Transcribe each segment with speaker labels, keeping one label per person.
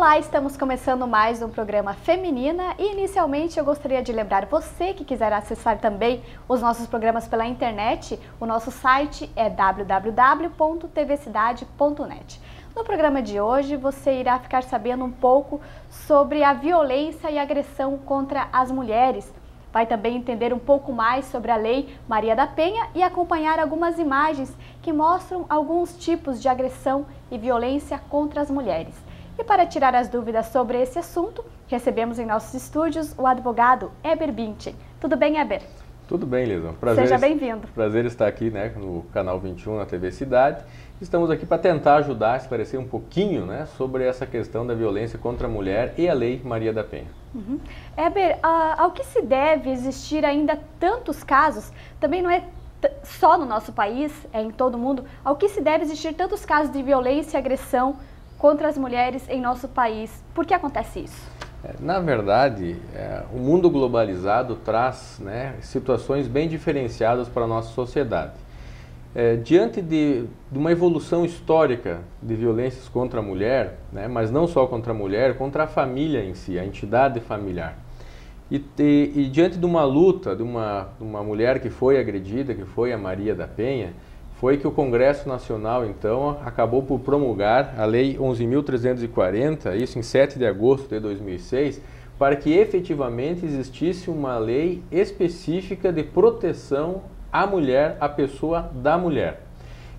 Speaker 1: Olá, estamos começando mais um programa Feminina e inicialmente eu gostaria de lembrar você que quiser acessar também os nossos programas pela internet, o nosso site é www.tvcidade.net. No programa de hoje você irá ficar sabendo um pouco sobre a violência e agressão contra as mulheres. Vai também entender um pouco mais sobre a Lei Maria da Penha e acompanhar algumas imagens que mostram alguns tipos de agressão e violência contra as mulheres. E para tirar as dúvidas sobre esse assunto, recebemos em nossos estúdios o advogado Heber Binchen. Tudo bem, Heber?
Speaker 2: Tudo bem, Lisa. Prazer,
Speaker 1: seja bem-vindo.
Speaker 2: Prazer estar aqui, no canal 21 na TV Cidade. Estamos aqui para tentar ajudar a esclarecer um pouquinho, sobre essa questão da violência contra a mulher e a Lei Maria da Penha.
Speaker 1: Heber, ao que se deve existir ainda tantos casos, também não é só no nosso país, é em todo o mundo, ao que se deve existir tantos casos de violência e agressão contra as mulheres em nosso país? Por que acontece isso?
Speaker 2: Na verdade, o mundo globalizado traz situações bem diferenciadas para a nossa sociedade. Diante de uma evolução histórica de violências contra a mulher, mas não só contra a mulher, contra a família em si, a entidade familiar. E diante de uma luta de uma mulher que foi agredida, que foi a Maria da Penha, foi que o Congresso Nacional, então, acabou por promulgar a Lei 11.340, isso em 7 de agosto de 2006, para que efetivamente existisse uma lei específica de proteção à mulher, à pessoa da mulher.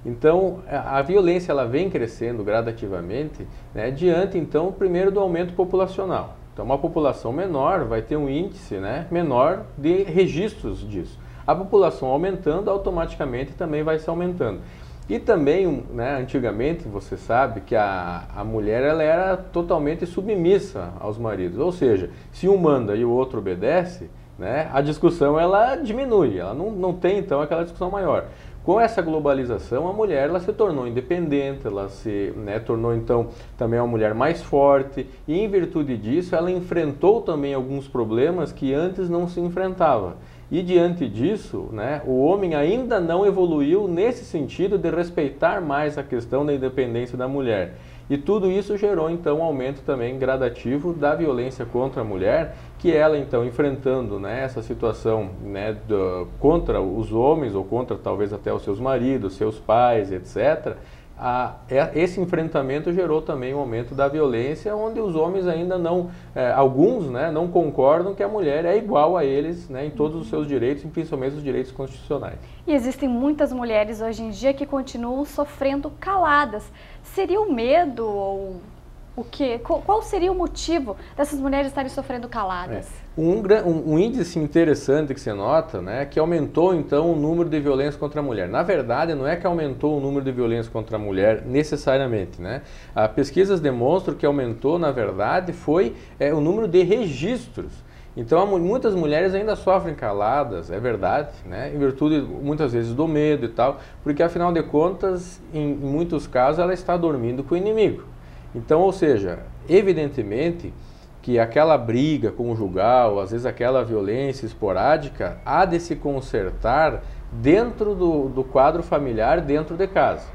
Speaker 2: Então, a violência ela vem crescendo gradativamente, diante, então, primeiro do aumento populacional. Então, uma população menor vai ter um índice menor de registros disso. A população aumentando, automaticamente também vai se aumentando. E também, antigamente, você sabe que a mulher ela era totalmente submissa aos maridos. Ou seja, se um manda e o outro obedece, a discussão ela diminui, ela não tem então aquela discussão maior. Com essa globalização, a mulher ela se tornou independente, ela se tornou então também uma mulher mais forte e em virtude disso ela enfrentou também alguns problemas que antes não se enfrentava. E diante disso, o homem ainda não evoluiu nesse sentido de respeitar mais a questão da independência da mulher. E tudo isso gerou então um aumento também gradativo da violência contra a mulher, que ela então enfrentando essa situação contra os homens ou contra talvez até os seus maridos, seus pais, etc., esse enfrentamento gerou também um aumento da violência, onde os homens ainda não, alguns não concordam que a mulher é igual a eles em todos os seus direitos, principalmente os direitos constitucionais.
Speaker 1: E existem muitas mulheres hoje em dia que continuam sofrendo caladas. Seria o medo ou o quê? Qual seria o motivo dessas mulheres estarem sofrendo caladas?
Speaker 2: Um índice interessante que se nota, que aumentou então o número de violência contra a mulher. Na verdade, não é que aumentou o número de violência contra a mulher necessariamente, As pesquisas demonstram que aumentou, na verdade, foi o número de registros. Então, muitas mulheres ainda sofrem caladas, é verdade, em virtude muitas vezes do medo e tal, porque afinal de contas, em muitos casos, ela está dormindo com o inimigo. Então, ou seja, evidentemente que aquela briga conjugal, às vezes aquela violência esporádica, há de se consertar dentro do quadro familiar, dentro de casa.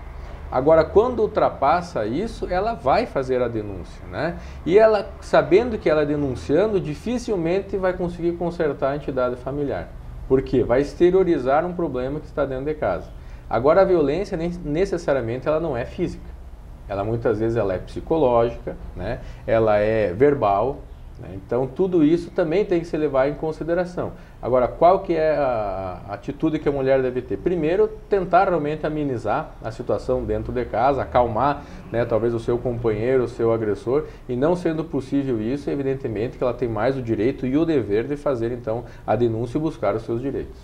Speaker 2: Agora, quando ultrapassa isso, ela vai fazer a denúncia, E ela, sabendo que ela denunciando, dificilmente vai conseguir consertar a entidade familiar. Por quê? Vai exteriorizar um problema que está dentro de casa. Agora, a violência, necessariamente, ela não é física. Ela muitas vezes ela é psicológica, ela é verbal, então tudo isso também tem que se levar em consideração. Agora, qual que é a atitude que a mulher deve ter? Primeiro, tentar realmente amenizar a situação dentro de casa, acalmar talvez o seu companheiro, o seu agressor, e não sendo possível isso, evidentemente que ela tem mais o direito e o dever de fazer então a denúncia e buscar os seus direitos.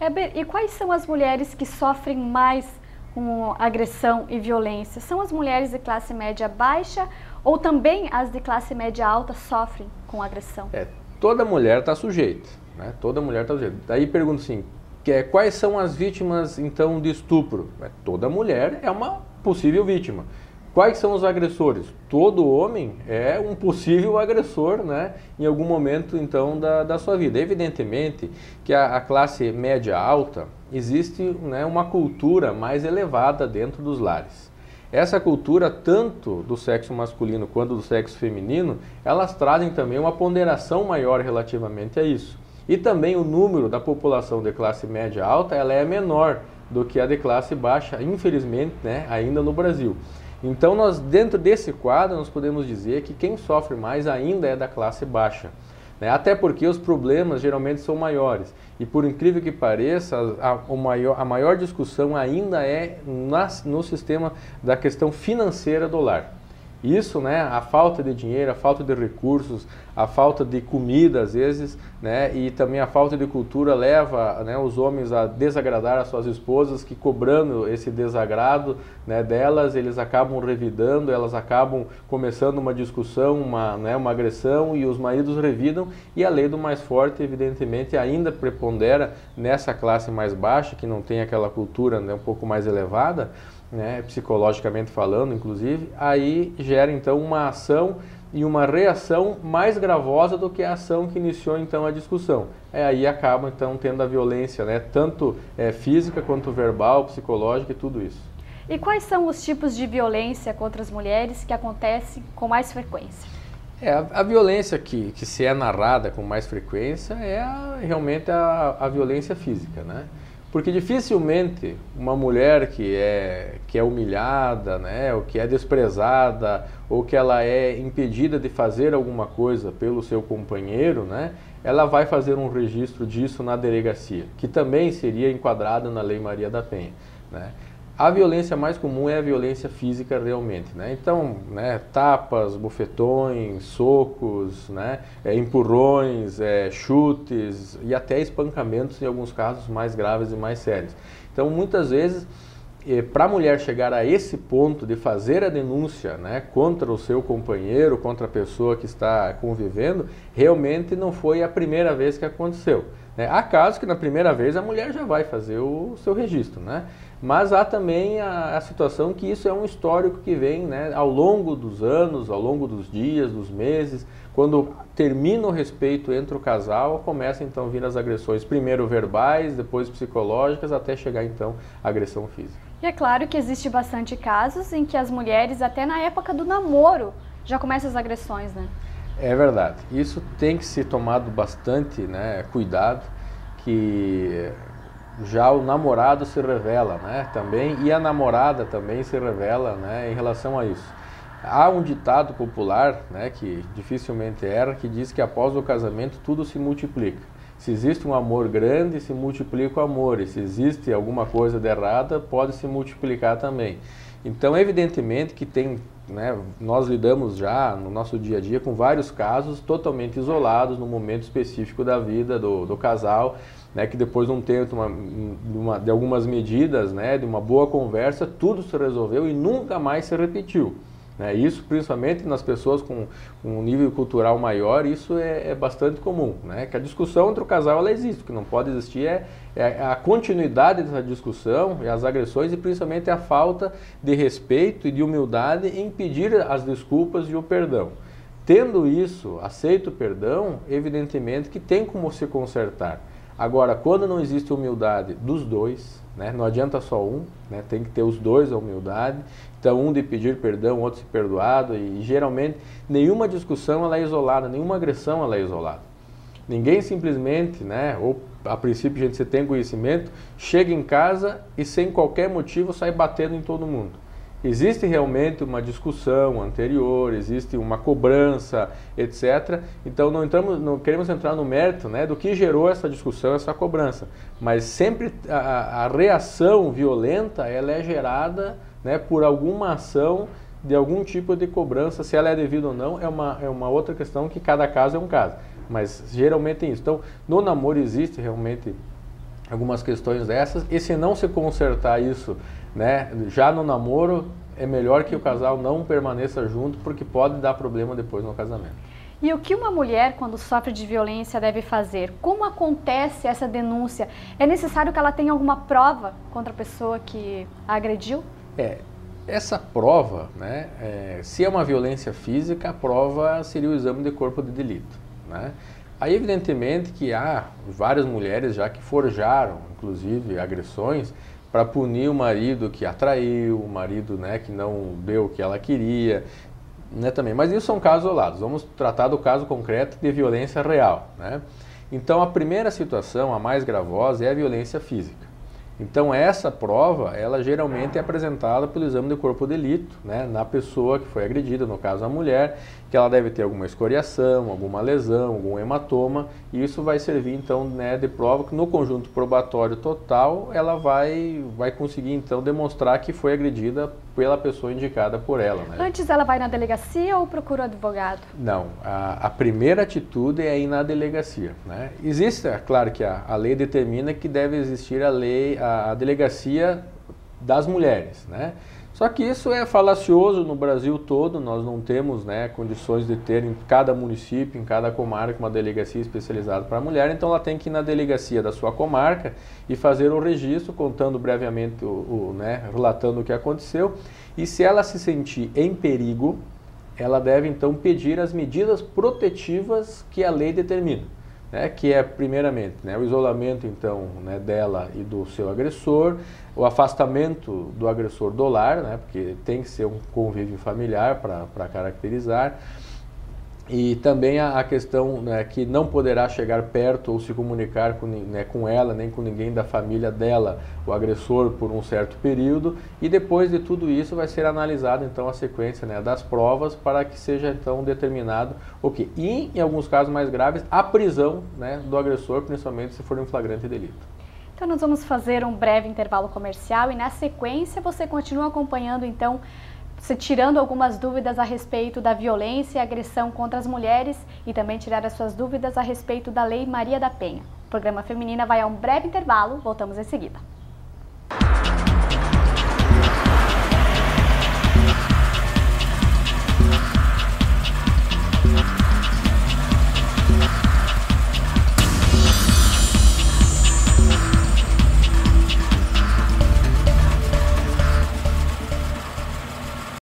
Speaker 1: Heber, e quais são as mulheres que sofrem mais com agressão e violência? São as mulheres de classe média baixa ou também as de classe média alta sofrem com agressão?
Speaker 2: Toda mulher está sujeita, Toda mulher está sujeita. Daí pergunto assim, quais são as vítimas então de estupro? Toda mulher é uma possível vítima. Quais são os agressores? Todo homem é um possível agressor, em algum momento então da sua vida. Evidentemente que a classe média alta existe uma cultura mais elevada dentro dos lares. essa cultura, tanto do sexo masculino quanto do sexo feminino, elas trazem também uma ponderação maior relativamente a isso. E também o número da população de classe média alta, ela é menor do que a de classe baixa, infelizmente, né, ainda no Brasil. Então, nós, dentro desse quadro, nós podemos dizer que quem sofre mais ainda é da classe baixa, né? Até porque os problemas geralmente são maiores. E por incrível que pareça, a maior discussão ainda é no sistema da questão financeira do lar. Isso, né, a falta de dinheiro, a falta de recursos, a falta de comida às vezes, né, e também a falta de cultura leva, né, os homens a desagradar as suas esposas, que cobrando esse desagrado, né, delas, eles acabam revidando, elas acabam começando uma discussão, uma agressão, e os maridos revidam, e a lei do mais forte, evidentemente, ainda prepondera nessa classe mais baixa, que não tem aquela cultura, né, um pouco mais elevada, né, psicologicamente falando, inclusive, aí gera então uma ação e uma reação mais gravosa do que a ação que iniciou então a discussão. Aí acaba então tendo a violência, né, tanto física quanto verbal, psicológica e tudo isso.
Speaker 1: E quais são os tipos de violência contra as mulheres que acontecem com mais frequência?
Speaker 2: A violência que se é narrada com mais frequência é realmente a violência física, né? Porque dificilmente uma mulher que é humilhada, né, ou que é desprezada, ou que ela é impedida de fazer alguma coisa pelo seu companheiro, né, ela vai fazer um registro disso na delegacia, que também seria enquadrado na Lei Maria da Penha, né. A violência mais comum é a violência física realmente, né? Então, né, tapas, bofetões, socos, né, empurrões, chutes e até espancamentos em alguns casos mais graves e mais sérios. Então, muitas vezes, para a mulher chegar a esse ponto de fazer a denúncia, né, contra o seu companheiro, contra a pessoa que está convivendo, realmente não foi a primeira vez que aconteceu. Há casos que na primeira vez a mulher já vai fazer o seu registro, né? Mas há também a situação que isso é um histórico que vem, né, ao longo dos anos, ao longo dos dias, dos meses, quando termina o respeito entre o casal, começam então a vir as agressões, primeiro verbais, depois psicológicas, até chegar então à agressão física.
Speaker 1: E é claro que existe bastante casos em que as mulheres, até na época do namoro, já começam as agressões, né?
Speaker 2: É verdade. Isso tem que ser tomado bastante, né, cuidado, que já o namorado se revela, né, também, e a namorada também se revela, né, em relação a isso. Há um ditado popular, né, que dificilmente erra, que diz que após o casamento tudo se multiplica. Se existe um amor grande, se multiplica o amor, e se existe alguma coisa de errada, pode se multiplicar também. Então, evidentemente que tem, né, nós lidamos já no nosso dia a dia com vários casos totalmente isolados no momento específico da vida do casal, né, que depois de um tempo de algumas medidas, né, de uma boa conversa, tudo se resolveu e nunca mais se repetiu. Né? Isso, principalmente nas pessoas com um nível cultural maior, isso é bastante comum. Né? Que a discussão entre o casal ela existe, o que não pode existir é a continuidade dessa discussão, e as agressões e principalmente a falta de respeito e de humildade em pedir as desculpas e o perdão. Tendo isso, aceito o perdão, evidentemente que tem como se consertar. Agora, quando não existe humildade dos dois, né, não adianta só um, né, tem que ter os dois a humildade, então um de pedir perdão, outro se perdoado, e geralmente nenhuma discussão ela é isolada, nenhuma agressão ela é isolada. Ninguém simplesmente, né, ou a princípio a gente tem conhecimento, chega em casa e sem qualquer motivo sai batendo em todo mundo. Existe realmente uma discussão anterior, existe uma cobrança, etc. Então não queremos entrar no mérito, né, do que gerou essa discussão, essa cobrança. Mas sempre a reação violenta ela é gerada, né, por alguma ação de algum tipo de cobrança. Se ela é devida ou não é uma outra questão, que cada caso é um caso. Mas geralmente tem isso. Então no namoro existe realmente algumas questões dessas, e se não se consertar isso, né, já no namoro, é melhor que o casal não permaneça junto, porque pode dar problema depois no casamento.
Speaker 1: E o que uma mulher, quando sofre de violência, deve fazer? Como acontece essa denúncia? É necessário que ela tenha alguma prova contra a pessoa que a agrediu?
Speaker 2: Essa prova, né, se é uma violência física, a prova seria o exame de corpo de delito, né? Aí, evidentemente, que há várias mulheres já que forjaram, inclusive, agressões, para punir o marido que a traiu, o marido, né, que não deu o que ela queria, né, também. Mas isso são casos isolados. Vamos tratar do caso concreto de violência real, né? Então a primeira situação, a mais gravosa, é a violência física. Então essa prova, ela geralmente é apresentada pelo exame de corpo de delito, né, na pessoa que foi agredida, no caso a mulher, que ela deve ter alguma escoriação, alguma lesão, algum hematoma, e isso vai servir então, né, de prova que no conjunto probatório total ela vai conseguir então demonstrar que foi agredida pela pessoa indicada por ela, né?
Speaker 1: Antes ela vai na delegacia ou procura o advogado?
Speaker 2: Não, a primeira atitude é ir na delegacia, né? Existe, é claro que a lei determina que deve existir a delegacia das mulheres, né? Só que isso é falacioso no Brasil todo, nós não temos, né, condições de ter em cada município, em cada comarca, uma delegacia especializada para a mulher, então ela tem que ir na delegacia da sua comarca e fazer o registro, contando brevemente, né, relatando o que aconteceu, e se ela se sentir em perigo, ela deve então pedir as medidas protetivas que a lei determina, né, que é primeiramente, né, o isolamento então, né, dela e do seu agressor, o afastamento do agressor do lar, né, porque tem que ser um convívio familiar para caracterizar, e também a questão, né, que não poderá chegar perto ou se comunicar com ela, nem com ninguém da família dela, o agressor, por um certo período, e depois de tudo isso vai ser analisada então a sequência, né, das provas para que seja então determinado o que, e em alguns casos mais graves, a prisão, né, do agressor, principalmente se for um flagrante delito.
Speaker 1: Então nós vamos fazer um breve intervalo comercial e na sequência você continua acompanhando então, se tirando algumas dúvidas a respeito da violência e agressão contra as mulheres e também tirar as suas dúvidas a respeito da Lei Maria da Penha. O programa Feminina vai a um breve intervalo, voltamos em seguida.